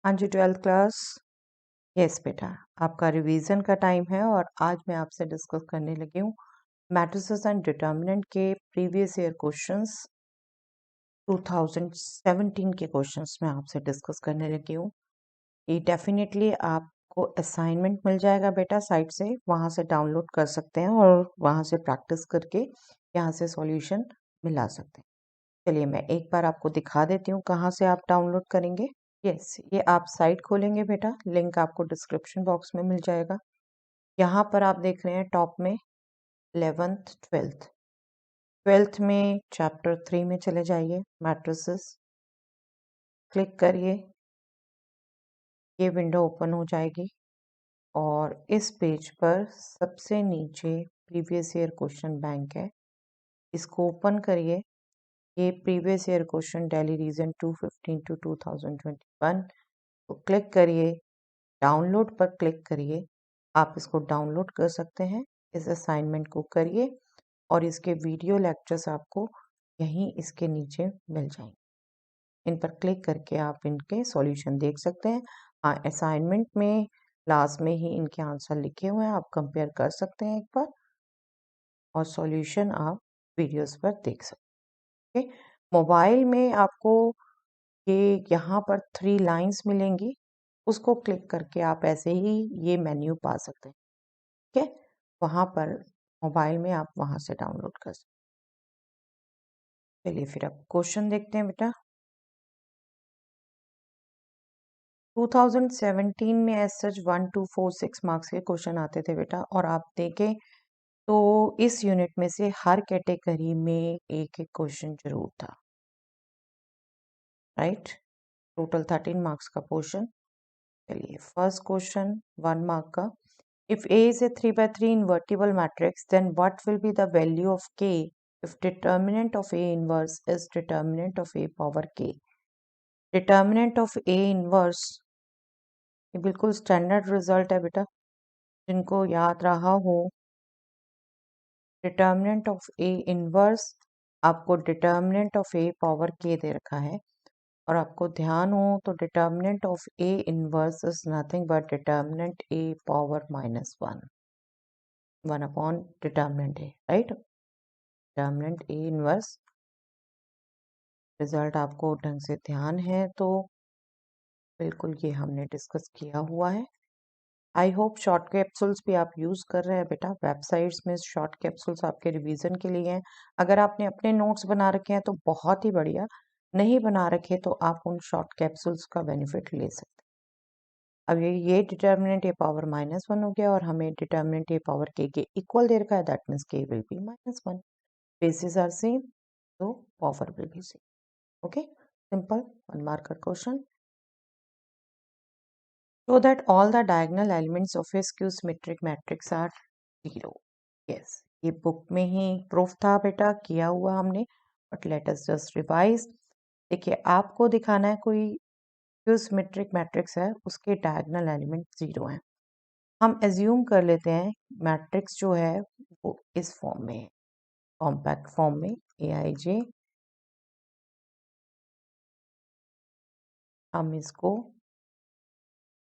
हाँ जी, 12th class. Yes बेटा, आपका रिवीजन का टाइम है और आज मैं आपसे डिस्कस करने लगी हूँ मैट्रिसेस एंड डिटर्मिनेंट के प्रीवियस ईयर क्वेश्चंस। 2017 के क्वेश्चंस मैं आपसे डिस्कस करने लगी हूँ। ये डेफिनेटली आपको असाइनमेंट मिल जाएगा बेटा साइट से, वहाँ से डाउनलोड कर सकते हैं और वहाँ से प्रैक्टिस करके यहाँ से सॉल्यूशन मिला सकते हैं। चलिए मैं एक बार आपको दिखा देती हूँ कहाँ से आप डाउनलोड करेंगे। यस, ये आप साइट खोलेंगे बेटा, लिंक आपको डिस्क्रिप्शन बॉक्स में मिल जाएगा। यहाँ पर आप देख रहे हैं टॉप में 11th 12th में चैप्टर 3 में चले जाइए, मैट्रिसेस क्लिक करिए। ये विंडो ओपन हो जाएगी और इस पेज पर सबसे नीचे प्रीवियस ईयर क्वेश्चन बैंक है, इसको ओपन करिए। ये previous year question Delhi region 2015 to 2021 को क्लिक करिए, डाउनलोड पर क्लिक करिए। आप इसको डाउनलोड कर सकते हैं, इस असाइनमेंट को करिए और इसके वीडियो लेक्चर्स आपको यहीं इसके नीचे मिल जाएंगे। इन पर क्लिक करके आप इनके सॉल्यूशन देख सकते हैं। हाँ, असाइनमेंट में लास्ट में ही इनके आंसर लिखे हुए हैं, आप कंपेयर कर सकते हैं एक बार और सॉल्यूशन आप वीडियोस पर देख सकते हैं। मोबाइल में आपको ये यहाँ पर 3 लाइंस मिलेंगी, उसको क्लिक करके आप ऐसे ही ये मेन्यू पा सकते हैं। ठीक है, वहाँ पर मोबाइल में आप वहाँ से डाउनलोड कर सकते हैं। चलिए फिर अब क्वेश्चन देखते हैं बेटा। 2017 में एज सच 1 2 4 6 मार्क्स के क्वेश्चन आते थे बेटा, और आप देखें तो इस यूनिट में से हर कैटेगरी में एक एक क्वेश्चन जरूर था, राइट। टोटल 13 मार्क्स का क्वेश्चन। चलिए फर्स्ट क्वेश्चन 1 मार्क का। If A is a 3 by 3 invertible matrix, then what will be the value of K if determinant of A inverse is determinant of A power K? Determinant of A inverse ये बिल्कुल standard result है बेटा, जिनको याद रहा हो। Determinant of A inverse आपको determinant of A power के दे रखा है, और आपको ध्यान हो तो determinant of A inverse is nothing but determinant A power -1 1 upon determinant A, right. Determinant A inverse result आपको ढंग से ध्यान है तो बिल्कुल ये हमने डिस्कस किया हुआ है। आई होप शॉर्ट कैप्सूल्स भी आप यूज़ कर रहे हैं बेटा। वेबसाइट्स में शॉर्ट कैप्सूल्स आपके रिवीजन के लिए हैं। अगर आपने अपने नोट्स बना रखे हैं तो बहुत ही बढ़िया, नहीं बना रखे तो आप उन शॉर्ट कैप्सूल्स का बेनिफिट ले सकते हैं। अब ये डिटर्मिनेंट ए पावर -1 हो गया और हमें determinant A power K equal दे रखा है, that means K will be -1। Bases are same तो power will be same. Okay, simple 1 mark का question. So that all the diagonal elements of a skew symmetric matrix are 0. Yes, ये book में ही proof था बेटा, किया हुआ हमने, but let us just revise. देखिए आपको दिखाना है कोई स्क्यू सिमेट्रिक मैट्रिक्स है, उसके डायगोनल एलिमेंट 0 हैं। हम एज्यूम कर लेते हैं मैट्रिक्स जो है वो इस फॉर्म में है, कॉम्पैक्ट फॉर्म में AIJ। हम इसको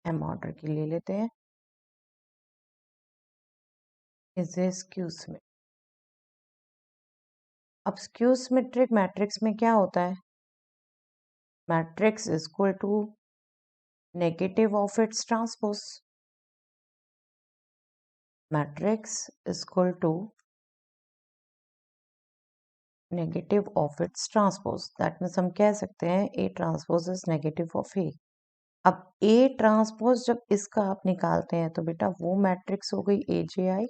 M ऑर्डर की ले लेते हैं। Is a skew symmetric. अब स्क्यू सिमेट्रिक मैट्रिक्स में क्या होता है, matrix is equal to negative of its transpose. Matrix is equal to negative of its transpose, that means हम कह सकते हैं A transpose is negative of A. अब ए ट्रांसपोज जब इसका आप निकालते हैं तो बेटा वो मैट्रिक्स हो गई AJI,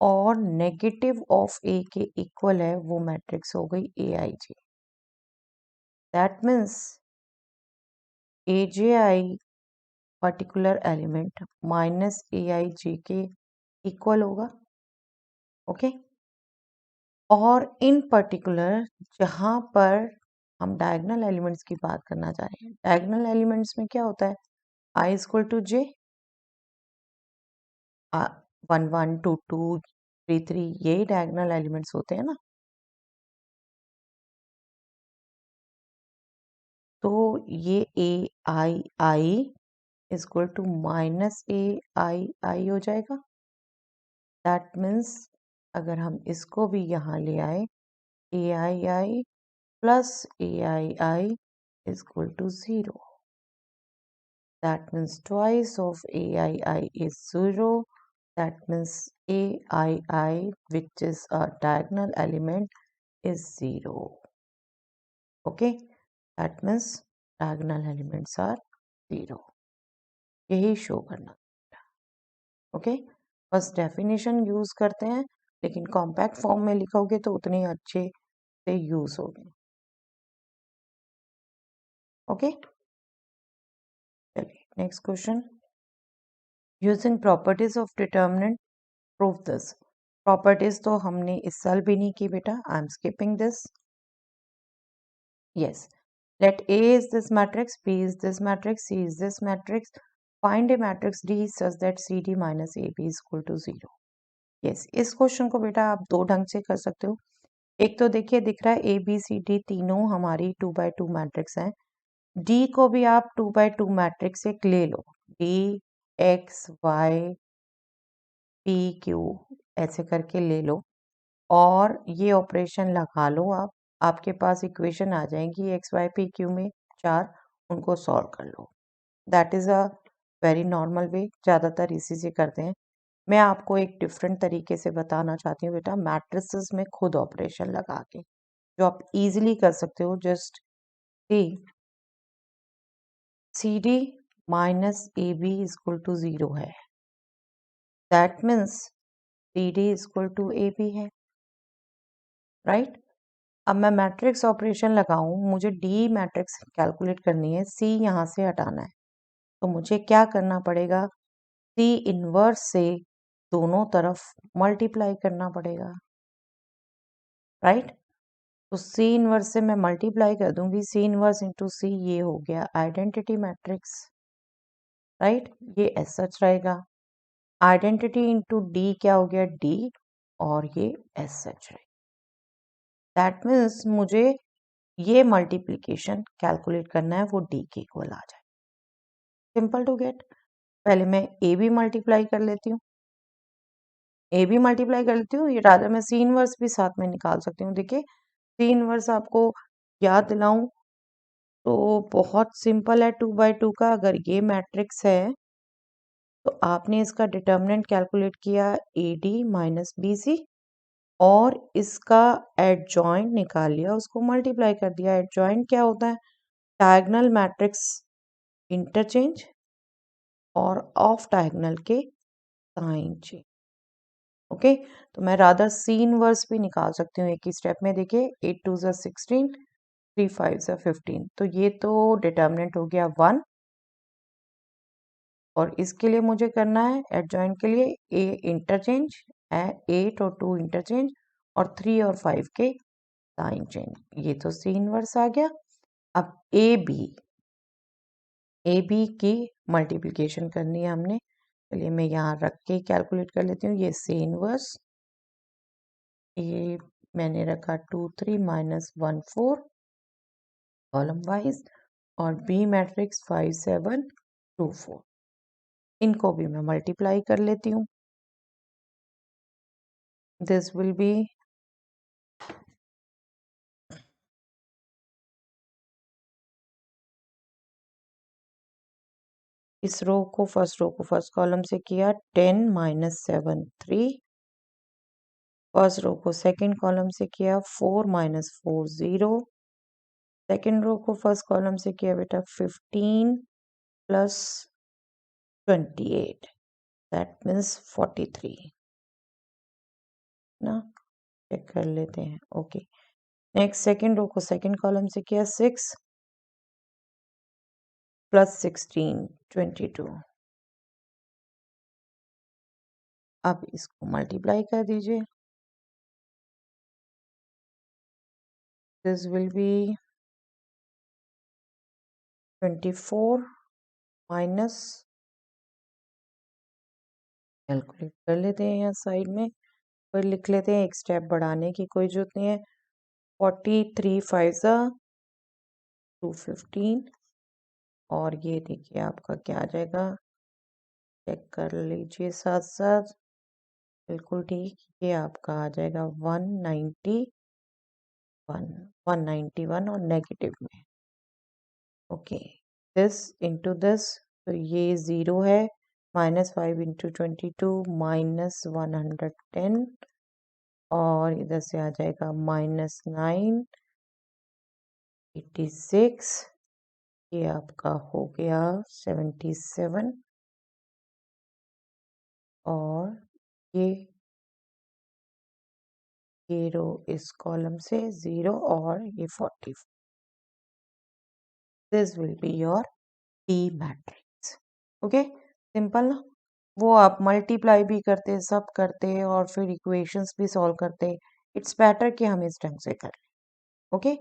और नेगेटिव ऑफ ए के इक्वल है वो मैट्रिक्स हो गई AIJ। That means AJI particular element minus AIJ के इक्वल होगा। ओके, और इन पर्टिकुलर जहां पर हम डायगोनल एलिमेंट्स की बात करना चाह रहे हैं, डायगोनल एलिमेंट्स में क्या होता है, I इक्वल टू J, 1 1 2 2 3 3, यही डायगोनल एलिमेंट्स होते हैं ना। तो ये ए आई आई इज इक्वल टू माइनस ए आई हो जाएगा। दैट मीन्स अगर हम इसको भी यहाँ ले आए, A I plus A I is equal to 0। That means twice of AII is 0. That means AII, which is a diagonal element, is 0. Okay, that means diagonal elements are 0. यही show करना। Okay, बस definition use करते हैं, लेकिन compact form में लिखोगे तो उतने अच्छे से यूज होगे। ओके, चलिए next question. Using properties of determinant prove this. Properties तो हमने इस साल भी नहीं की बेटा, I am skipping this. Yes, let A is this matrix, B is this matrix, C is this matrix. Find a matrix D such that CD minus AB is equal to 0. Yes, इस question को बेटा आप दो ढंग से कर सकते हो। एक तो देखिए दिख रहा है ABCD तीनों हमारी 2x2 मैट्रिक्स हैं। D को भी आप 2x2 मैट्रिक्स एक ले लो, D X Y P Q ऐसे करके ले लो और ये ऑपरेशन लगा लो आप। आपके पास इक्वेशन आ जाएंगी एक्स वाई पी क्यू में 4, उनको सॉल्व कर लो। That is a very normal way, ज़्यादातर इसी से करते हैं। मैं आपको एक डिफरेंट तरीके से बताना चाहती हूँ बेटा, मैट्रिसेस में खुद ऑपरेशन लगा के, जो आप इजीली कर सकते हो। Just C D minus A B is equal to 0 है, that means C D is equal to A B है, राइट। अब मैं मैट्रिक्स ऑपरेशन लगाऊं, मुझे डी मैट्रिक्स कैलकुलेट करनी है, सी यहाँ से हटाना है, तो मुझे क्या करना पड़ेगा, सी इनवर्स से दोनों तरफ मल्टीप्लाई करना पड़ेगा, राइट। तो सी इनवर्स से मैं मल्टीप्लाई कर दूंगी, सी इनवर्स इंटू सी, ये हो गया आइडेंटिटी मैट्रिक्स, राइट। ये एज सच रहेगा, आइडेंटिटी इंटू डी क्या हो गया, डी, और ये एज सच रहेगा। दैट मीन्स मुझे ये मल्टीप्लिकेशन कैलकुलेट करना है, वो डी के इक्वल आ जाए। Simple to get. पहले मैं ए बी मल्टीप्लाई कर लेती हूँ, ए बी मल्टीप्लाई कर लेती हूँ, ये रादर मैं सी इनवर्स भी साथ में निकाल सकती हूँ। देखिए सी इनवर्स आपको याद दिलाऊं तो बहुत सिंपल है, 2x2 का। अगर ये मैट्रिक्स है तो आपने इसका डिटर्मिनेंट कैलकुलेट किया A D minus B C, और इसका एडजॉइंट निकाल लिया, उसको मल्टीप्लाई कर दिया। एडजॉइंट क्या होता है, डायगोनल मैट्रिक्स इंटरचेंज और ऑफ डायगोनल के साइन चेंज। ओके, तो मैं रादर सी इनवर्स भी निकाल सकती हूँ एक ही स्टेप में। देखिए 8 2 ज़ा 16, 3 5 ज़ा 15, तो ये तो डिटर्मिनेंट हो गया 1, और इसके लिए मुझे करना है एडजॉइंट के लिए ए इंटरचेंज, 8 और 2 इंटरचेंज, और 3 और 5 के साइन चेंज। ये तो सी इनवर्स आ गया। अब ए बी की मल्टीप्लिकेशन करनी है हमने, चलिए मैं यहाँ रख के कैलकुलेट कर लेती हूँ। ये सी इनवर्स, ये मैंने रखा 2 3 माइनस 1 4 कॉलम वाइज, और बी मैट्रिक्स 5 7 2 4, इनको भी मैं मल्टीप्लाई कर लेती हूँ। दिस विल बी इस रो को फर्स्ट कॉलम से किया, 10 माइनस 7 3, फर्स्ट रो को सेकंड कॉलम से किया, 4 माइनस 4 0, सेकंड रो को फर्स्ट कॉलम से किया बेटा 15 प्लस 28, दैट मीन्स 43 ना, चेक कर लेते हैं। ओके, नेक्स्ट सेकंड रो को सेकंड कॉलम से किया, 6 प्लस 16 22। अब इसको मल्टीप्लाई कर दीजिए, this will be 24 minus, calculate कर लेते हैं यहाँ साइड में, फिर लिख लेते हैं, एक स्टेप बढ़ाने की कोई जरूरत नहीं है। 43 5 ज़ा 215 और ये देखिए आपका क्या आ जाएगा, चेक कर लीजिए साथ साथ। बिल्कुल ठीक, ये आपका आ जाएगा 191 और नेगेटिव में। ओके, दिस इंटू दिस, तो ये 0 है, -5 इंटू 22 -110, और इधर से आ जाएगा -986, ये आपका हो गया 77, और ये रो इस कॉलम से 0 और ये 40। This will be your T matrix. Okay, simple ना। वो आप मल्टीप्लाई भी करते, सब करते, और फिर इक्वेशंस भी सॉल्व करते। इट्स बेटर कि हम इस ढंग से करें। ओके,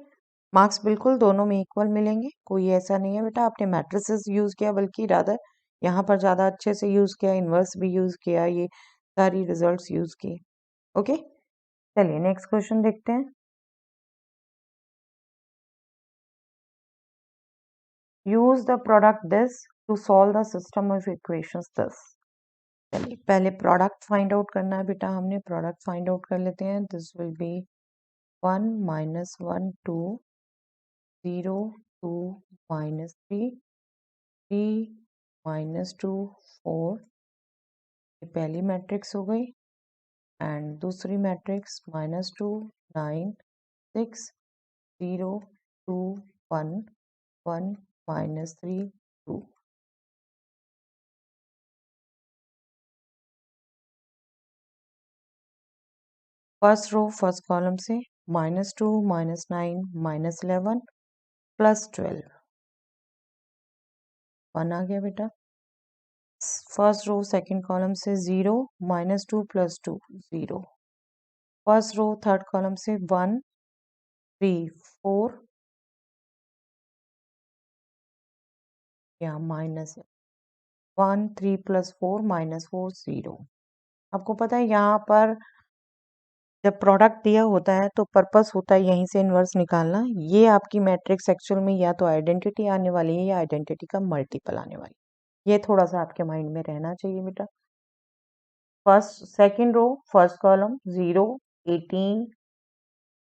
मार्क्स बिल्कुल दोनों में इक्वल मिलेंगे। कोई ऐसा नहीं है बेटा आपने मैट्रिसेस यूज किया, बल्कि रादर यहाँ पर ज़्यादा अच्छे से यूज किया, इन्वर्स भी यूज किया, ये सारी रिजल्ट्स यूज किए। ओके, चलिए नेक्स्ट क्वेश्चन देखते हैं। Use the product this to solve the system of equations this. चलिए पहले प्रोडक्ट फाइंड आउट करना है बेटा, हमने प्रोडक्ट फाइंड आउट कर लेते हैं। दिस विल बी 1 -1 2 0 2 -3 3 -2 4, ये पहली मैट्रिक्स हो गई। एंड दूसरी matrix -2 9 6 0 2 1 1 -3 2। First row first column से -2 -9 -11 +12, 1 आ गया बेटा। फर्स्ट रो सेकंड कॉलम से 0 -2 +2 0। फर्स्ट रो थर्ड कॉलम से 1 3 4 या -1 3 + 4 -4 0। आपको पता है यहाँ पर जब प्रोडक्ट दिया होता है तो पर्पस होता है यहीं से इन्वर्स निकालना। ये आपकी मैट्रिक्स एक्चुअल में या तो आइडेंटिटी आने वाली है या आइडेंटिटी का मल्टीपल आने वाली है। ये थोड़ा सा आपके माइंड में रहना चाहिए बेटा। First second row first column 0 18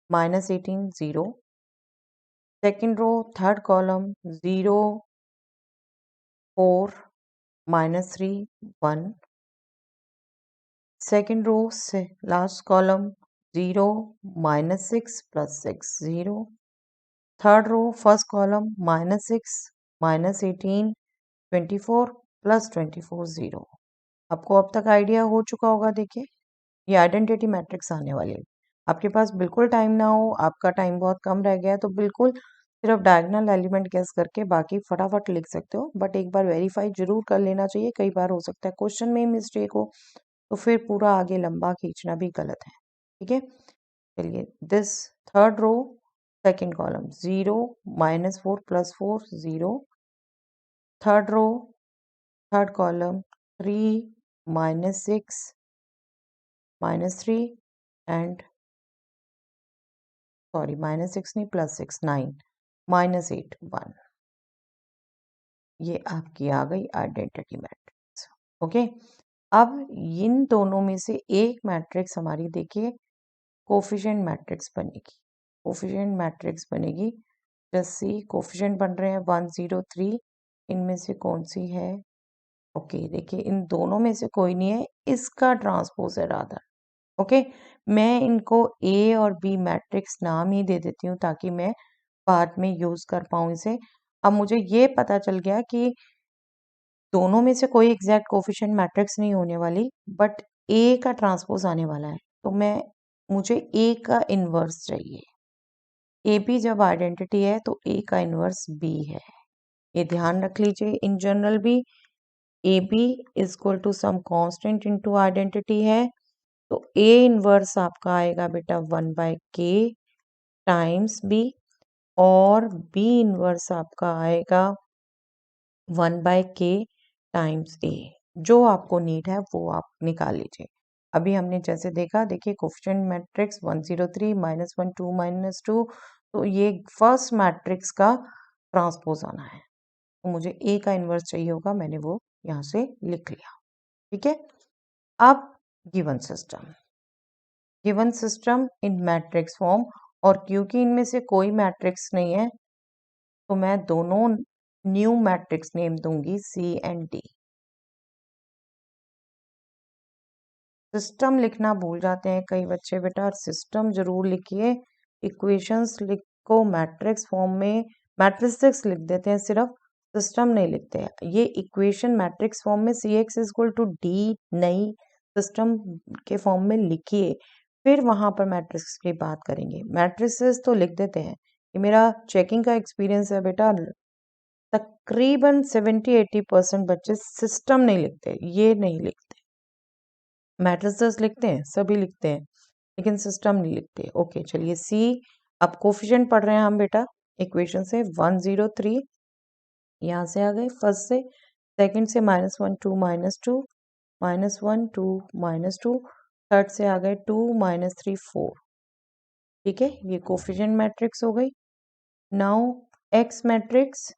-18 0। Second row third column 0 4 -3 1। Second row से last column 0 -6 +6 0। Third row first column -6 -18 24 +24 0। आपको अब तक आइडिया हो चुका होगा। देखिए ये आइडेंटिटी मैट्रिक्स आने वाली है। आपके पास बिल्कुल टाइम ना हो, आपका टाइम बहुत कम रह गया है, तो बिल्कुल सिर्फ डायगोनल एलिमेंट गेस करके बाकी फटाफट लिख सकते हो, बट एक बार वेरीफाई जरूर कर लेना चाहिए। कई बार हो सकता है क्वेश्चन में मिस्टेक हो, तो फिर पूरा आगे लंबा खींचना भी गलत है। ठीक है, चलिए this third row second column 0 -4 +4 0। Third row third column 3 -6 -3 and sorry -6 नहीं +6 9 -8 1। ये आपकी आ गई आइडेंटिटी मैट्रिक्स। ओके, अब इन दोनों में से एक मैट्रिक्स हमारी देखिए कोफिशिएंट मैट्रिक्स बनेगी। कोफिशिएंट मैट्रिक्स बनेगी जैसे कोफिशिएंट बन रहे हैं 1 0 3, इनमें से कौन सी है? ओके देखिए इन दोनों में से कोई नहीं है, इसका ट्रांसपोज है रादर। ओके, मैं इनको ए और बी मैट्रिक्स नाम ही दे देती हूँ ताकि मैं बाद में यूज कर पाऊँ इसे। अब मुझे ये पता चल गया कि दोनों में से कोई एग्जैक्ट कोफिशिएंट मैट्रिक्स नहीं होने वाली, बट ए का ट्रांसपोज आने वाला है, तो मुझे ए का इन्वर्स चाहिए। ए बी जब आइडेंटिटी है तो ए का इन्वर्स बी है, ये ध्यान रख लीजिए। इन जनरल भी A B is equal to some constant into identity है, तो ए इन्वर्स आपका आएगा बेटा 1/k टाइम्स बी, और बी इन्वर्स आपका आएगा 1/k टाइम्स ए। जो आपको नीड है वो आप निकाल लीजिए। अभी हमने जैसे देखा, देखिए कोफिशिएंट मैट्रिक्स 1 0 3 -1 2 -2, तो ये फर्स्ट मैट्रिक्स का ट्रांसपोज आना है। तो मुझे ए का इन्वर्स चाहिए होगा, मैंने वो यहाँ से लिख लिया। ठीक है, अब given system in matrix form, और क्योंकि इनमें से कोई मैट्रिक्स नहीं है तो मैं दोनों न्यू मैट्रिक्स नेम दूंगी सी एंड डी। सिस्टम लिखना भूल जाते हैं कई बच्चे बेटा, सिस्टम जरूर लिखिए। इक्वेशंस लिखो मैट्रिक्स फॉर्म में, मैट्रिसेस लिख देते हैं सिर्फ, सिस्टम नहीं लिखते हैं। ये इक्वेशन मैट्रिक्स फॉर्म में सी एक्स इक्वल टू डी नहीं, सिस्टम के फॉर्म में लिखिए, फिर वहां पर मैट्रिक्स की बात करेंगे। मैट्रिसेस तो लिख देते हैं, ये मेरा चेकिंग का एक्सपीरियंस है बेटा, तकरीबन 70-80% बच्चे सिस्टम नहीं लिखते, ये नहीं लिखते। मैट्रिसेस लिखते हैं, सभी लिखते हैं, लेकिन सिस्टम नहीं लिखते। ओके चलिए सी, अब कोफिशिएंट पढ़ रहे हैं हम बेटा इक्वेशन से। 103 यहाँ से आ गए फर्स्ट से, सेकंड से -1 2 -2 -1 2 -2, थर्ड से आ गए 2 -3 4। ठीक है, ये कोफिशिएंट मैट्रिक्स हो गई। Now X matrix,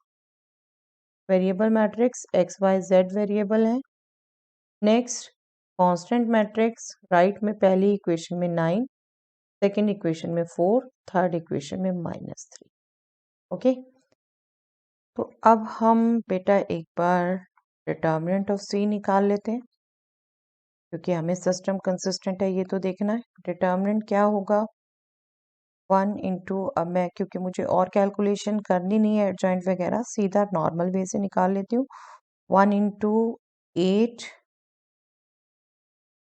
variable matrix, X Y Z variable है। नेक्स्ट कांस्टेंट मैट्रिक्स, राइट में पहली इक्वेशन में 9, सेकेंड इक्वेशन में 4, थर्ड इक्वेशन में -3। ओके, तो अब हम बेटा एक बार डिटर्मिनेंट ऑफ सी निकाल लेते हैं, क्योंकि हमें सिस्टम कंसिस्टेंट है ये तो देखना है। डिटर्मिनेंट क्या होगा, 1 इंटू, अब मैं क्योंकि मुझे और कैलकुलेशन करनी नहीं है एडजॉइंट वगैरह, सीधा नॉर्मल वे से निकाल लेती हूँ। 1 इंटू 8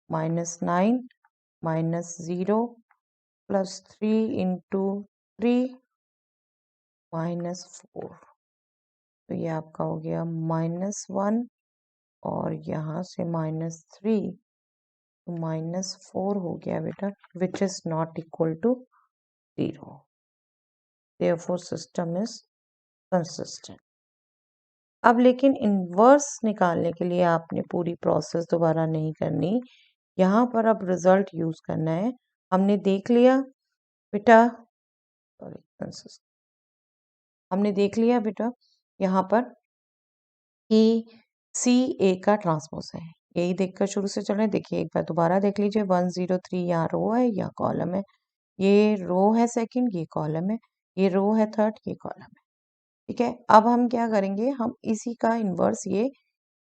-9 -0 प्लस 3 इंटू 3 -4, तो ये आपका हो गया -1, और यहाँ से -3 तो -4 हो गया बेटा, which is not equal to 0। Therefore system is consistent. अब लेकिन इनवर्स निकालने के लिए आपने पूरी प्रोसेस दोबारा नहीं करनी, यहाँ पर अब रिजल्ट यूज करना है। हमने देख लिया बेटा, सॉरी, हमने देख लिया बेटा यहाँ पर कि सी ए का ट्रांसपोज है, यही देखकर शुरू से चलें। देखिए एक बार दोबारा देख लीजिए, 103 यहाँ रो है, यहाँ कॉलम है, ये रो है सेकंड, ये कॉलम है, ये रो है थर्ड, ये कॉलम है। ठीक है, अब हम क्या करेंगे, हम इसी का इन्वर्स ये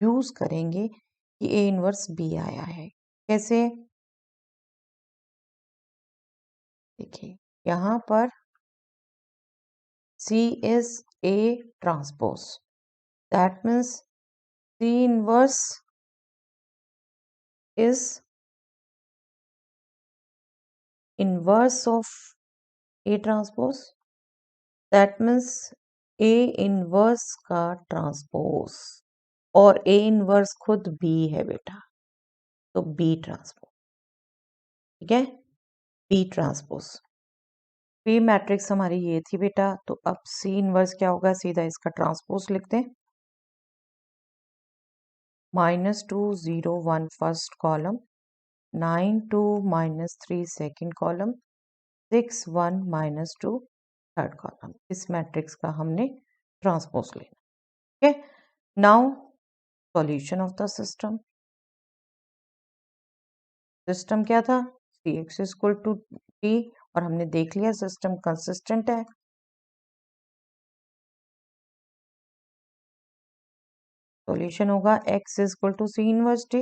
यूज करेंगे कि ए इन्वर्स बी आया है। कैसे, देखिए यहाँ पर C is A transpose, that means C inverse is inverse of A transpose, that means A inverse का ट्रांसपोज, और A inverse खुद B है बेटा, तो B ट्रांसपोज। ठीक है, B ट्रांसपोज, B मैट्रिक्स हमारी ये थी बेटा, तो अब C इनवर्स क्या होगा, सीधा इसका ट्रांसपोज लिखते हैं। -2 0 1 first column, 9 2 -3 second column, 6 1 -2 third column. इस मैट्रिक्स का हमने ट्रांसपोज लेना। ठीक है, now solution of the system. System क्या था, C X equal to T, और हमने देख लिया सिस्टम कंसिस्टेंट है। सॉल्यूशन होगा X equal to C inverse T.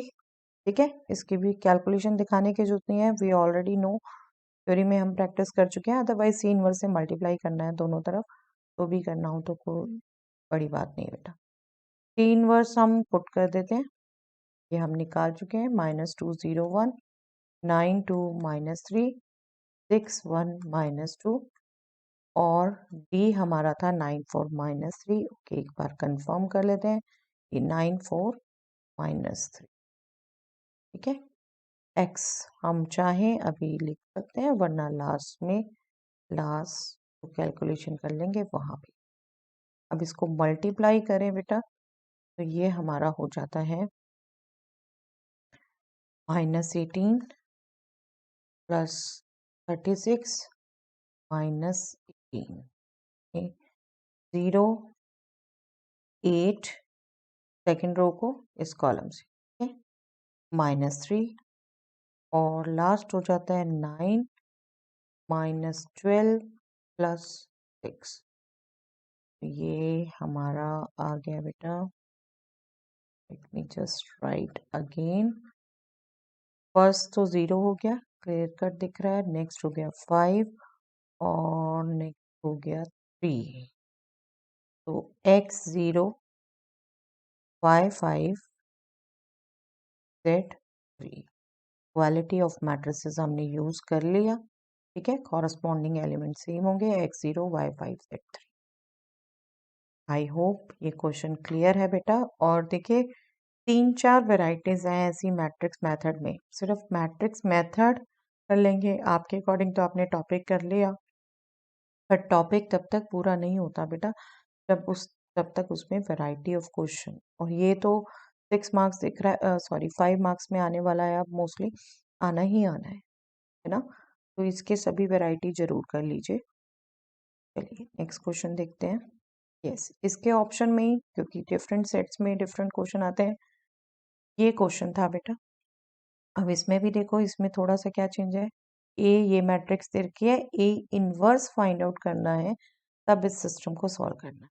ठीक है, इसकी भी कैलकुलेशन दिखाने की जरूरत नहीं है, वी ऑलरेडी नो, थ्योरी में हम प्रैक्टिस कर चुके हैं। अदरवाइज सी इनवर्स से मल्टीप्लाई करना है दोनों तरफ, तो भी करना हो तो कोई बड़ी बात नहीं है बेटा। सी इनवर्स हम पुट कर देते हैं, ये हम निकाल चुके हैं, -2 0 1 9 2 -3 6 1 -2, और डी हमारा था 9 4 -3। ओके, एक बार कंफर्म कर लेते हैं, ये 9 4 -3। ठीक है, एक्स हम चाहें अभी लिख सकते हैं, वरना लास्ट में, लास्ट तो कैलकुलेशन कर लेंगे वहां पे। अब इसको मल्टीप्लाई करें बेटा, तो ये हमारा हो जाता है -18 प्लस 36 -18, 0 8 सेकेंड रो को इस कॉलम से, ठीक है, -3 और लास्ट हो जाता है 9 -12 +6। ये हमारा आ गया बेटा, late me just right again. First तो 0 हो गया, क्लियर कट दिख रहा है। नेक्स्ट हो गया 5 और नेक्स्ट हो गया 3। तो x0 y5 z3 quality of matrices हमने यूज कर लिया, ठीक है। कॉरस्पॉन्डिंग एलिमेंट सेम होंगे, x0 y5 z3। I hope ये क्वेश्चन क्लियर है बेटा। और देखिए 3-4 वेराइटीज हैं ऐसी मैट्रिक्स मेथड में। सिर्फ मैट्रिक्स मेथड कर लेंगे आपके अकॉर्डिंग तो आपने टॉपिक कर लिया, पर टॉपिक तब तक पूरा नहीं होता बेटा तब तक उसमें वैरायटी ऑफ क्वेश्चन। और ये तो 6 मार्क्स दिख रहा है, सॉरी 5 मार्क्स में आने वाला है, अब मोस्टली आना ही आना है ना। तो इसके सभी वैरायटी जरूर कर लीजिए। चलिए नेक्स्ट क्वेश्चन देखते हैं। यस, इसके ऑप्शन में ही, क्योंकि डिफरेंट सेट्स में डिफरेंट क्वेश्चन आते हैं, ये क्वेश्चन था बेटा। अब इसमें भी देखो, इसमें थोड़ा सा क्या चेंज है। ये मैट्रिक्स दे रखी है, ए इनवर्स फाइंड आउट करना है, तब इस सिस्टम को सॉल्व करना है,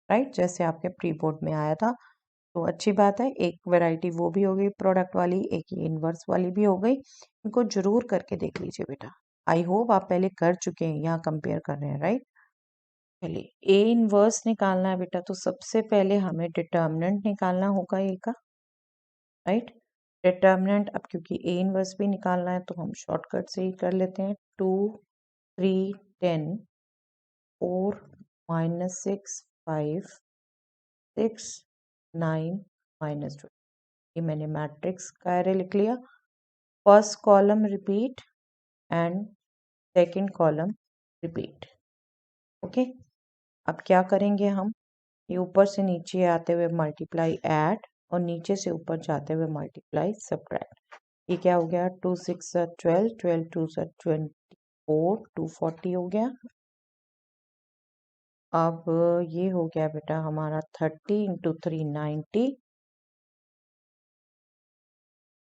राइट। जैसे आपके प्री बोर्ड में आया था। तो अच्छी बात है, एक वैरायटी वो भी हो गई प्रोडक्ट वाली, एक ये इनवर्स वाली भी हो गई। इनको जरूर करके देख लीजिए बेटा। आई होप आप पहले कर चुके हैं, यहाँ कंपेयर कर रहे हैं, राइट। चलिए ए इनवर्स निकालना है बेटा, तो सबसे पहले हमें डिटर्मिनेंट निकालना होगा ए का, राइट। डिटर्मिनेंट, अब क्योंकि ए इनवर्स भी निकालना है तो हम शॉर्टकट से ही कर लेते हैं। 2 3 10 4 -6 5 6 9 -2। ये मैंने मैट्रिक्स का एरे लिख लिया। First column repeat and second column repeat. Okay, अब क्या करेंगे हम, ये ऊपर से नीचे आते हुए मल्टीप्लाई ऐड, और नीचे से ऊपर जाते हुए मल्टीप्लाई सब्ट्रैक्ट। ये क्या हो गया, 2 6 12 12 2 24 240 हो गया। अब ये हो गया बेटा हमारा 30 × 3 90।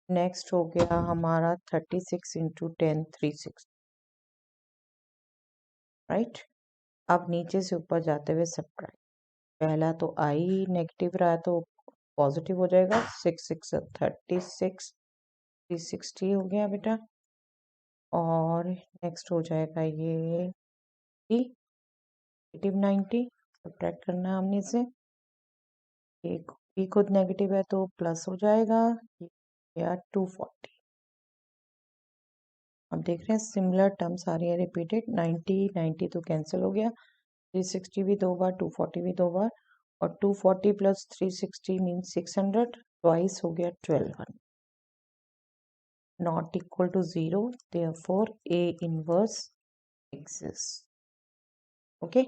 नेक्स्ट हो गया हमारा 36 × 10 360, राइट। अब नीचे से ऊपर जाते हुए सब्ट्रैक्ट। पहला तो आई नेगेटिव रहा है तो पॉजिटिव हो जाएगा। 6 6 36 360 हो गया बेटा। और नेक्स्ट हो जाएगा ये नेगेटिव 90, सब्ट्रैक्ट करना है हमने इसे। एक भी खुद नेगेटिव है तो प्लस हो जाएगा, या 240। अब देख रहे हैं सिमिलर टर्म्स आ रही है रिपीटेड। 90 90 तो कैंसिल हो गया, 360 भी 2 बार, 240 भी 2 बार, और 240 + 360 मीन्स 600, ट्वाइस हो गया 1200, not equal to 0, therefore A inverse exists। Okay,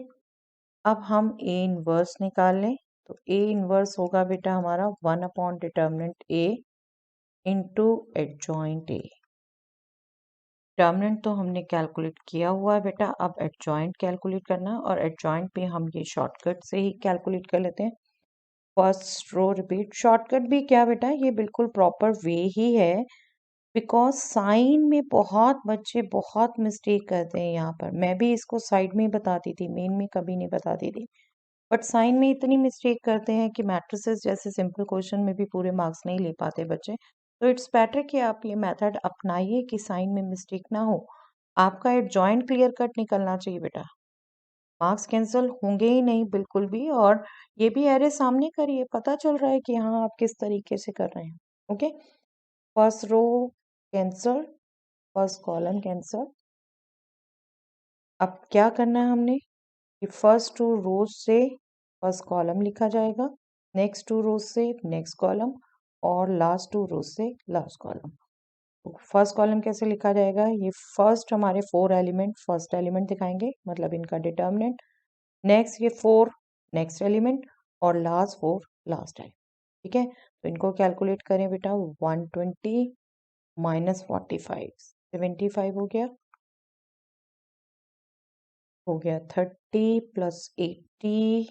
अब हम ए इनवर्स निकाल लें। तो ए इनवर्स होगा बेटा हमारा 1 determinant A into adjoint A. Determinant तो हमने कैलकुलेट किया हुआ है बेटा, अब एडजॉइंट कैलकुलेट करना है, और एडजॉइंट पे हम ये शॉर्टकट से ही कैलकुलेट कर लेते हैं। फर्स्ट रो रिपीट, शॉर्टकट भी क्या बेटा, ये बिल्कुल प्रॉपर वे ही है, बिकॉज साइन में बहुत बच्चे बहुत मिस्टेक करते हैं। यहाँ पर मैं भी इसको साइड में ही बताती थी, मेन में कभी नहीं बताती थी, बट साइन में इतनी मिस्टेक करते हैं कि मैट्रिसेस जैसे सिंपल क्वेश्चन में भी पूरे मार्क्स नहीं ले पाते बच्चे। तो इट्स बेटर कि आप ये मेथड अपनाइए कि साइन में मिस्टेक ना हो। आपका एडजॉइंट क्लियर कट निकलना चाहिए बेटा, मार्क्स कैंसिल होंगे ही नहीं बिल्कुल भी। और ये भी एरे सामने करिए, पता चल रहा है कि हाँ आप किस तरीके से कर रहे हैं। Okay, first row cancel, first column cancel. अब क्या करना है हमने, कि फर्स्ट 2 रोज से फर्स्ट कॉलम लिखा जाएगा, नेक्स्ट 2 रोज से नेक्स्ट कॉलम, और लास्ट 2 रोज से लास्ट कॉलम। फर्स्ट कॉलम कैसे लिखा जाएगा, ये फर्स्ट हमारे 4 एलिमेंट फर्स्ट एलिमेंट दिखाएंगे, मतलब इनका डिटर्मिनेंट। नेक्स्ट ये 4 नेक्स्ट एलिमेंट, और लास्ट 4 लास्ट एलिमेंट, ठीक है। तो इनको कैलकुलेट करें बेटा, 120 -45 75 हो गया 30 + 80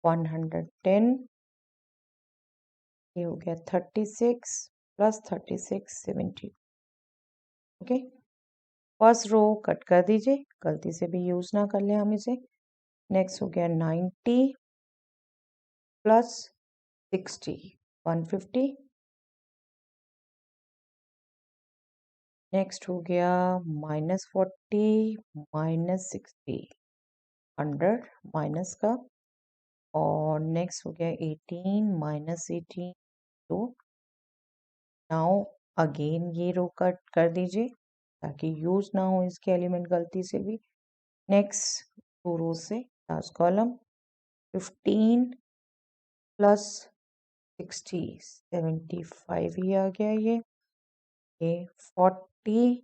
110, ये हो गया 36 plus 36 70। Okay, first row cut कर दीजिए, गलती से भी यूज ना कर लें हम इसे। नेक्स्ट हो गया 90 प्लस 60 150। नेक्स्ट हो गया -40 -60 100 माइनस का। और नेक्स्ट हो गया 18 -18 2। नाउ अगेन ये रो कट कर दीजिए ताकि यूज ना हो इसके एलिमेंट गलती से भी। नेक्स्ट टू रो से लास्ट कॉलम 15 प्लस 60 75 ही आ गया ये 40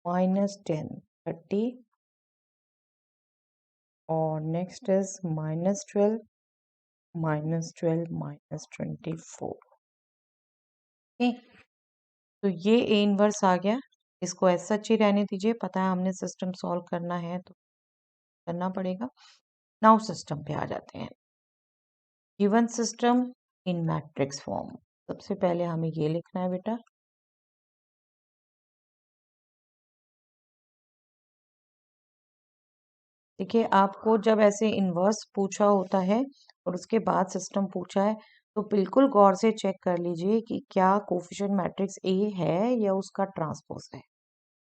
-10 30। और नेक्स्ट इज -12 -12 -24। तो ये ए इनवर्स आ गया। इसको ऐसा ही रहने दीजिए, पता है हमने सिस्टम सॉल्व करना है तो करना पड़ेगा। नाउ सिस्टम पे आ जाते हैं। Given system in matrix form. सबसे पहले हमें ये लिखना है बेटा, देखिए आपको जब ऐसे इनवर्स पूछा होता है और उसके बाद सिस्टम पूछा है तो बिल्कुल गौर से चेक कर लीजिए कि क्या कोफिशिएंट मैट्रिक्स ए है या उसका ट्रांसपोज है।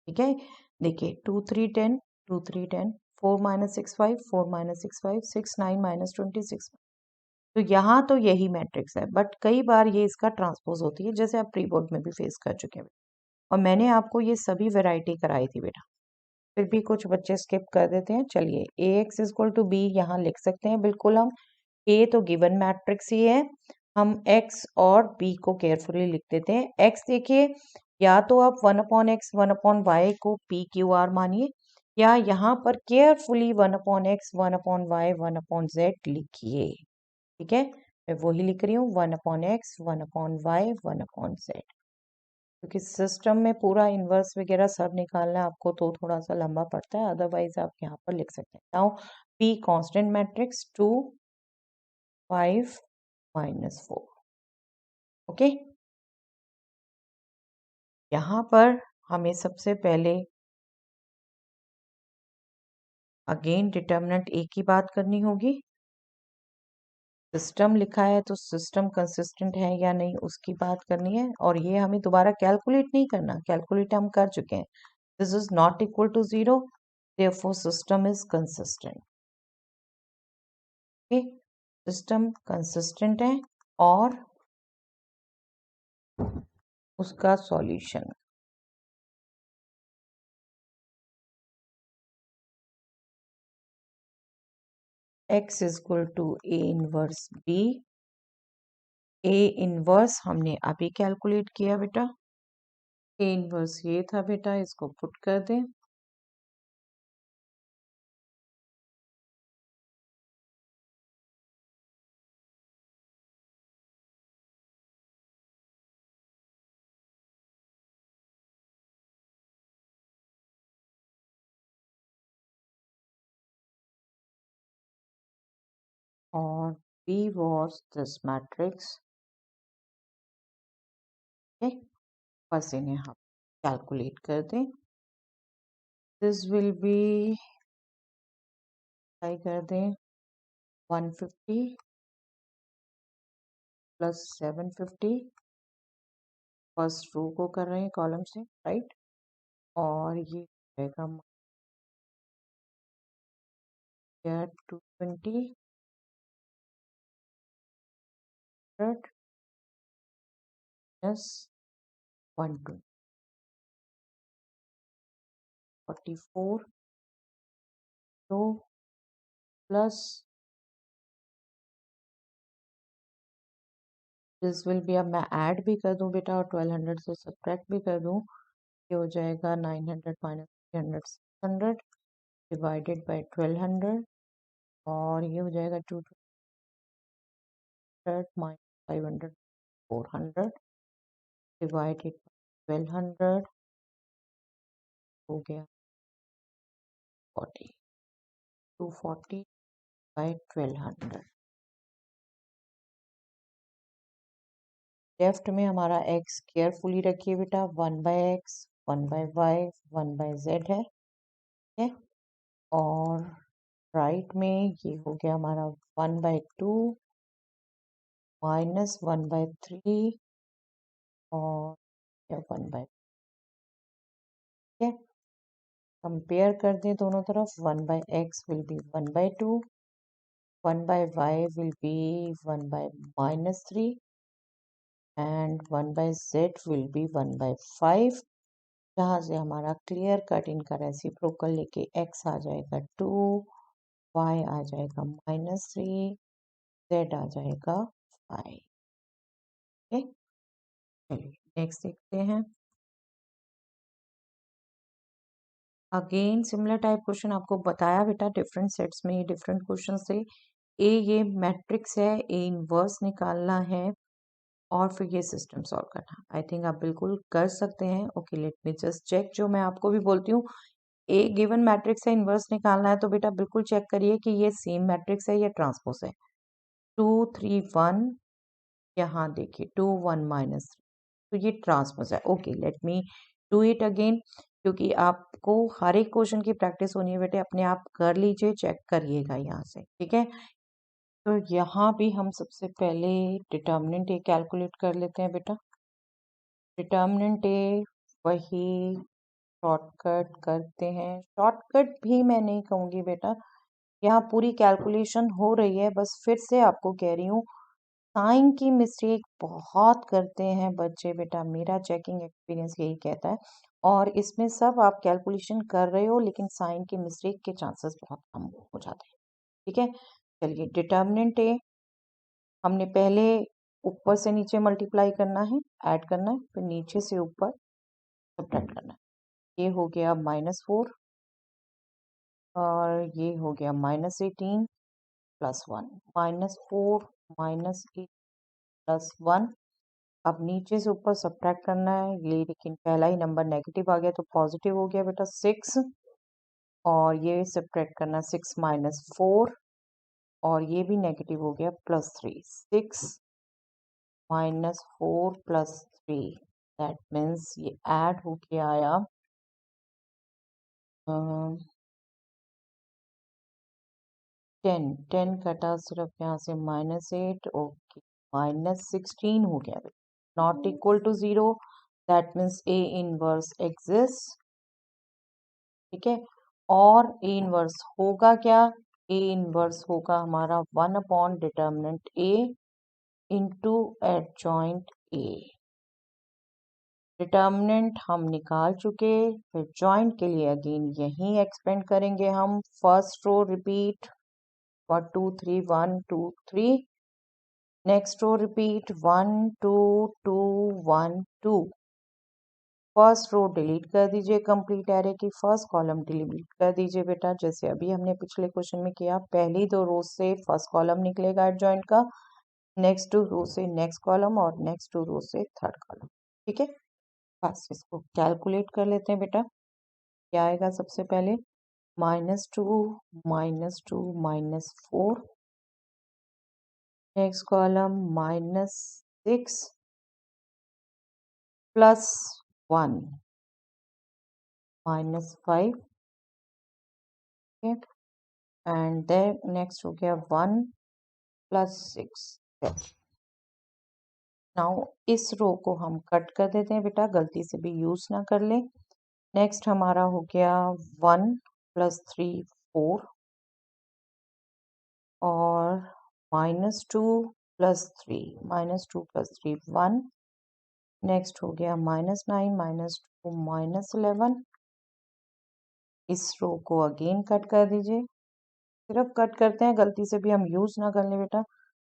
ठीक है, देखिए 2 3 10 2 3 10 4 -6 5 4 -6 5 6 9 -26। तो यहाँ तो यही मैट्रिक्स है, बट कई बार ये इसका ट्रांसपोज होती है, जैसे आप प्री बोर्ड में भी फेस कर चुके हैं। और मैंने आपको ये सभी वैरायटी कराई थी बेटा, फिर भी कुछ बच्चे स्किप कर देते हैं। चलिए ए एक्स इक्वल टू बी यहाँ लिख सकते हैं बिल्कुल हम। ए तो गिवन मैट्रिक्स ही है, हम एक्स और बी को केयरफुली लिख देते हैं। एक्स देखिए, या तो आप 1/x 1/y को पी क्यू आर मानिए, या यहाँ पर केयरफुली 1/x 1/y 1/z लिखिए। ठीक है, मैं वही लिख रही हूँ 1/x 1/y 1/z। क्योंकि सिस्टम में पूरा इन्वर्स वगैरह सब निकालना आपको तो थोड़ा सा लंबा पड़ता है, अदरवाइज आप यहाँ पर लिख सकते हैं। Now P constant matrix 2 5 -4। Okay, यहाँ पर हमें सबसे पहले अगेन डिटर्मिनेंट ए की बात करनी होगी। सिस्टम लिखा है तो सिस्टम कंसिस्टेंट है या नहीं उसकी बात करनी है, और ये हमें दोबारा कैलकुलेट नहीं करना, कैलकुलेट हम कर चुके हैं। This is not equal to 0, therefore system is consistent. System consistent है और उसका solution x equal to A inverse B. A inverse हमने अभी कैलकुलेट किया बेटा, ए इनवर्स ये था बेटा, इसको पुट कर दें। और B was this matrix। बस इन्हें हम कैलकुलेट कर दें। दिस विल बी, ट्राई कर दें 150 प्लस 750। फर्स्ट रो को कर रहे हैं कॉलम से, राइट। और ये रहेगा 220 प्लस 120 44 तो प्लस दिस विल बी, अब मैं ऐड भी कर दूं बेटा और 1200 से सब्ट्रैक्ट भी कर दूं, ये हो जाएगा 900 माइनस 300 600 डिवाइडेड बाय 1200। और ये हो जाएगा 200 माइनस 500 400 डिवाइडेड 1200 हो गया 40 240 बाय 1200। लेफ्ट में हमारा एक्स केयरफुली रखिए बेटा, 1/x 1/y 1/z है, ठीक है। और राइट में ये हो गया हमारा 1/2 -1/3 और 1/, ठीक है। कंपेयर कर दें दोनों तरफ, 1/x will be 1/2, 1/y will be 1/-3 and 1/z will be 1/5, जहाँ से हमारा क्लियर कट इनका रेसिप्रोकल लेके x आ जाएगा 2, y आ जाएगा -3, z आ जाएगा 5। ओके, चलिए नेक्स्ट देखते हैं। अगेन सिमिलर टाइप क्वेश्चन आपको बताया बेटा, डिफरेंट सेट्स में ये डिफरेंट क्वेश्चन थे। ये मैट्रिक्स है, ए इनवर्स निकालना है और फिर ये सिस्टम सॉल्व करना। आई थिंक आप बिल्कुल कर सकते हैं। Okay, let me just check. जो मैं आपको भी बोलती हूँ, ए गिवन मैट्रिक्स है, इनवर्स निकालना है, तो बेटा बिल्कुल चेक करिए कि ये सेम मैट्रिक्स है या ट्रांसपोज है। 2 3 1, यहाँ देखिए 2 1 -3, तो ये ट्रांसपोज है। Okay, let me do it again, क्योंकि आपको हर एक क्वेश्चन की प्रैक्टिस होनी है बेटे। अपने आप कर लीजिए, चेक करिएगा यहाँ से, ठीक है। तो यहाँ भी हम सबसे पहले डिटर्मिनेंट ए कैलकुलेट कर लेते हैं बेटा। डिटर्मिनेंट ए वही शॉर्टकट करते हैं। शॉर्टकट भी मैं नहीं कहूँगी बेटा, यहाँ पूरी कैलकुलेशन हो रही है। बस फिर से आपको कह रही हूँ, साइन की मिस्टेक बहुत करते हैं बच्चे बेटा, मेरा चेकिंग एक्सपीरियंस यही कहता है। और इसमें सब आप कैलकुलेशन कर रहे हो, लेकिन साइन की मिस्टेक के चांसेस बहुत कम हो जाते हैं, ठीक है। चलिए, डिटर्मिनेंट ए हमने पहले ऊपर से नीचे मल्टीप्लाई करना है, ऐड करना है, फिर नीचे से ऊपर सब्ट्रैक्ट करना है। ये हो गया -4 और ये हो गया -18 +1, -4 -8 +1। अब नीचे से ऊपर सब्ट्रैक्ट करना है ये, लेकिन पहला ही नंबर नेगेटिव आ गया तो पॉजिटिव हो गया बेटा 6, और ये सब्ट्रैक्ट करना 6 -4 और ये भी नेगेटिव हो गया +3। 6 -4 +3, दैट मीन्स ये ऐड होके आया 10। 10 कटा सिर्फ यहाँ से -8, ओके, -16 हो गया बेटा, not equal to 0, that means A inverse exist, ठीक है। और ए इनवर्स होगा क्या? ए इनवर्स होगा हमारा 1 determinant A into adjoint A. Determinant हम निकाल चुके, फिर जॉइंट के लिए अगेन यही एक्सपेंड करेंगे हम। First row repeat 1 2 3 1 2 3, next row repeat 1 2 2 1 2। First row delete कर दीजिए, कंप्लीट एरे की फर्स्ट कॉलम डिलीट कर दीजिए बेटा, जैसे अभी हमने पिछले क्वेश्चन में किया। पहली 2 रो से फर्स्ट कॉलम निकलेगा एडजॉइंट का, नेक्स्ट 2 रो से नेक्स्ट कॉलम और नेक्स्ट 2 रो से थर्ड कॉलम, ठीक है। बस इसको कैलकुलेट कर लेते हैं बेटा। क्या आएगा सबसे पहले? -2 -2 -4, next column -6 +1 -5, and then next हो गया 1 +6। नाउ इस रो को हम कट कर देते हैं बेटा, गलती से भी यूज ना कर ले। नेक्स्ट हमारा हो गया 1 +3 4 और -2 +3 -2 +3 1। नेक्स्ट हो गया -9 -2 -11। इस रो को अगेन कट कर दीजिए, सिर्फ कट करते हैं, गलती से भी हम यूज ना कर ले बेटा।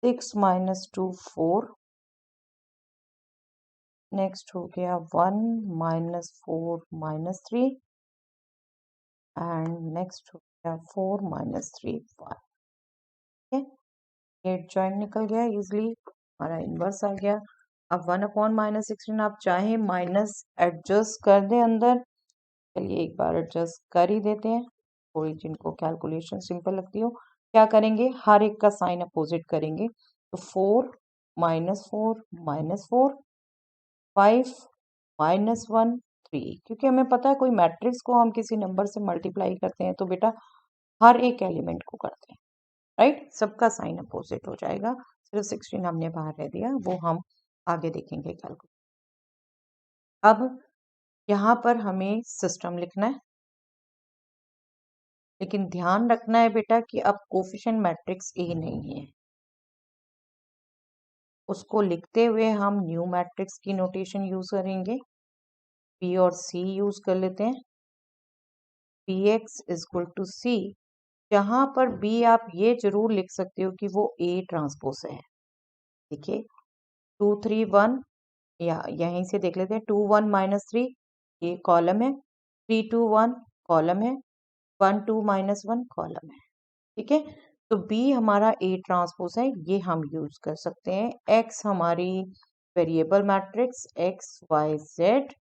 6 -2 4, नेक्स्ट हो गया 1 -4 -3 एंड नेक्स्ट हो गया 4 -3 1, ठीक है। ये जॉइंट निकल गया इजिली, हमारा इनवर्स आ गया। अब 1/-16 आप चाहे माइनस एडजस्ट कर दें अंदर। चलिए एक बार एडजस्ट कर ही देते हैं, थोड़ी जिनको कैलकुलेशन सिंपल लगती हो। क्या करेंगे? हर एक का साइन अपोजिट करेंगे, तो 4 -4 -4 5 -1 3। क्योंकि हमें पता है कोई मैट्रिक्स को हम किसी नंबर से मल्टीप्लाई करते हैं तो बेटा हर एक एलिमेंट को करते हैं, राइट। सबका साइन अपोजिट हो जाएगा। सिर्फ 16 हमने बाहर रह दिया, वो हम आगे देखेंगे कैलकुलेट। अब यहाँ पर हमें सिस्टम लिखना है, लेकिन ध्यान रखना है बेटा कि अब कोफिशिएंट मैट्रिक्स ए नहीं है। उसको लिखते हुए हम न्यू मैट्रिक्स की नोटेशन यूज करेंगे। पी और सी यूज कर लेते हैं। P X is equal to C. जहां पर बी आप ये जरूर लिख सकते हो कि वो ए ट्रांसपोज है। देखिए 2 3 1, या यहीं से देख लेते हैं 2 1 -3 ये कॉलम है, 3 2 1 कॉलम है, 1 2 -1 कॉलम है। ठीक है, तो बी हमारा ए ट्रांसपोज है, ये हम यूज कर सकते हैं। एक्स हमारी variable matrix X Y Z.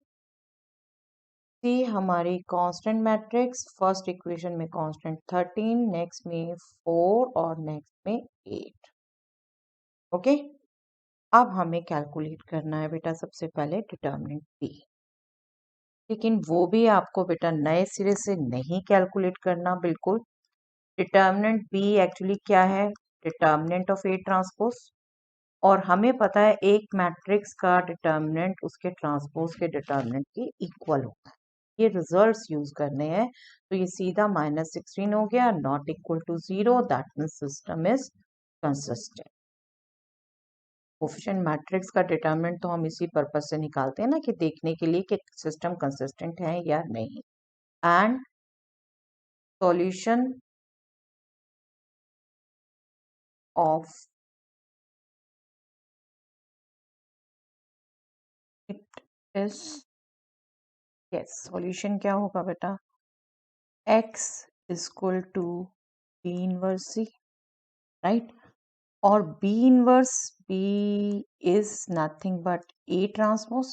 C हमारी कांस्टेंट मैट्रिक्स, फर्स्ट इक्वेशन में कांस्टेंट 13, नेक्स्ट में 4 और नेक्स्ट में 8। ओके, अब हमें कैलकुलेट करना है बेटा सबसे पहले डिटर्मिनेंट बी। लेकिन वो भी आपको बेटा नए सिरे से नहीं कैलकुलेट करना बिल्कुल। डिटर्मिनेंट बी एक्चुअली क्या है? Determinant of A transpose. और हमें पता है एक मैट्रिक्स का डिटर्मिनेंट उसके ट्रांसपोज के डिटर्मिनेंट के इक्वल होता है। ये रिजल्ट्स यूज करने हैं, तो ये सीधा -16 हो गया, not equal to 0, that means system is consistent. Coefficient matrix का डिटरमिनेंट तो हम इसी पर्पज से निकालते हैं ना, कि देखने के लिए कि सिस्टम कंसिस्टेंट है या नहीं। And solution of it is, yes, solution क्या होगा बेटा? x is equal to B inverse C, right. और B inverse B is nothing but A transpose,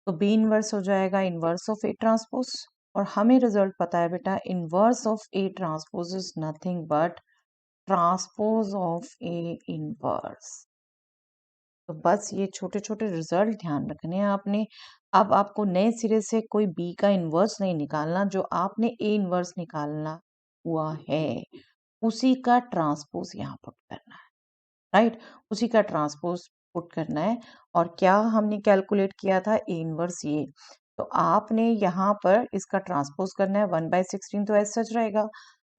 तो बी इनवर्स हो जाएगा इनवर्स ऑफ ए ट्रांसपोज। और हमें रिजल्ट पता है बेटा, inverse of A transpose is nothing but transpose of A inverse. तो बस ये छोटे छोटे रिजल्ट ध्यान रखने हैं आपने। अब आपको नए सिरे से कोई बी का इनवर्स नहीं निकालना, जो आपने ए इनवर्स निकालना हुआ है उसी का ट्रांसपोज यहाँ पुट करना है, राइट। उसी का ट्रांसपोज पुट करना है। और क्या हमने कैलकुलेट किया था? ए इनवर्स ये। तो आपने यहाँ पर इसका ट्रांसपोज करना है 1/16, तो ऐसा सच रहेगा।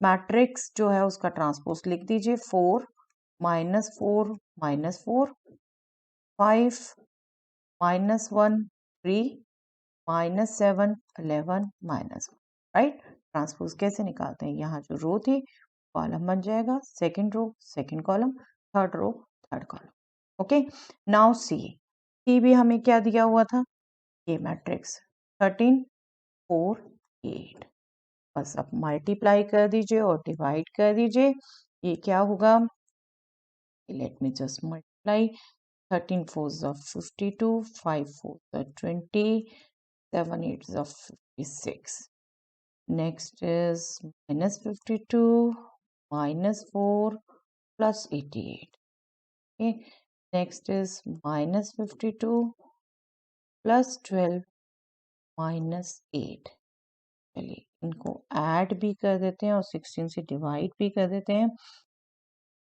मैट्रिक्स जो है उसका ट्रांसपोज लिख दीजिए, 4 -4 -4 5 -1 3 -7 11 -1, राइट। ट्रांसपोज कैसे निकालते हैं? यहाँ जो रो थी कॉलम बन जाएगा, second row second column, third row third column. Okay, now C. C भी हमें क्या दिया हुआ था? ये मैट्रिक्स 13 4 8। बस अब मल्टीप्लाई कर दीजिए और डिवाइड कर दीजिए। ये क्या होगा? Late me just multiply. 13 4s of 52, 5 4s of 20, 7 8s of 56. Next is -52 -4 plus 88. Okay. Next is -52 plus 12 -8। चलिए इनको ऐड भी कर देते हैं और 16 से डिवाइड भी कर देते हैं।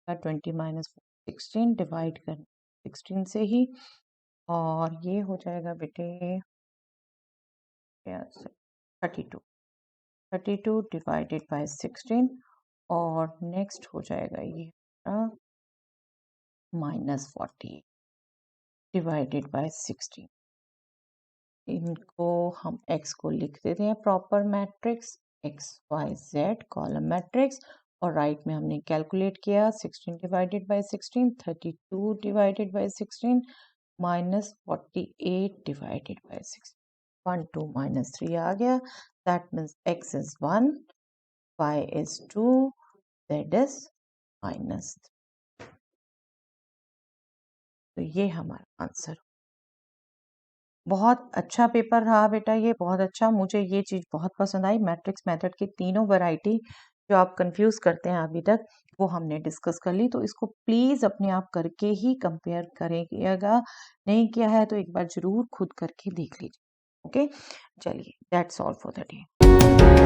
20 -16 डिवाइड कर 16 से ही, और ये हो जाएगा बेटे 32 डिवाइडेड बाय 16। और नेक्स्ट हो जाएगा ये -40 डिवाइडेड बाय 16। इनको हम x को लिख देते हैं proper matrix x y z column matrix. और राइट में हमने कैलकुलेट किया 16 divided by 16, 32 divided by 16 -48 divided by 16। 1 2 -3 आ गया, that means x is 1, y is 2, z is -3। तो ये हमारा आंसर। बहुत अच्छा पेपर रहा बेटा ये, बहुत अच्छा। मुझे ये चीज़ बहुत पसंद आई, मैट्रिक्स मेथड की तीनों वैरायटी जो आप कंफ्यूज करते हैं अभी तक वो हमने डिस्कस कर ली, तो इसको प्लीज अपने आप करके ही कंपेयर करिएगा। नहीं किया है तो एक बार जरूर खुद करके देख लीजिए। ओके, चलिए that's all for the day.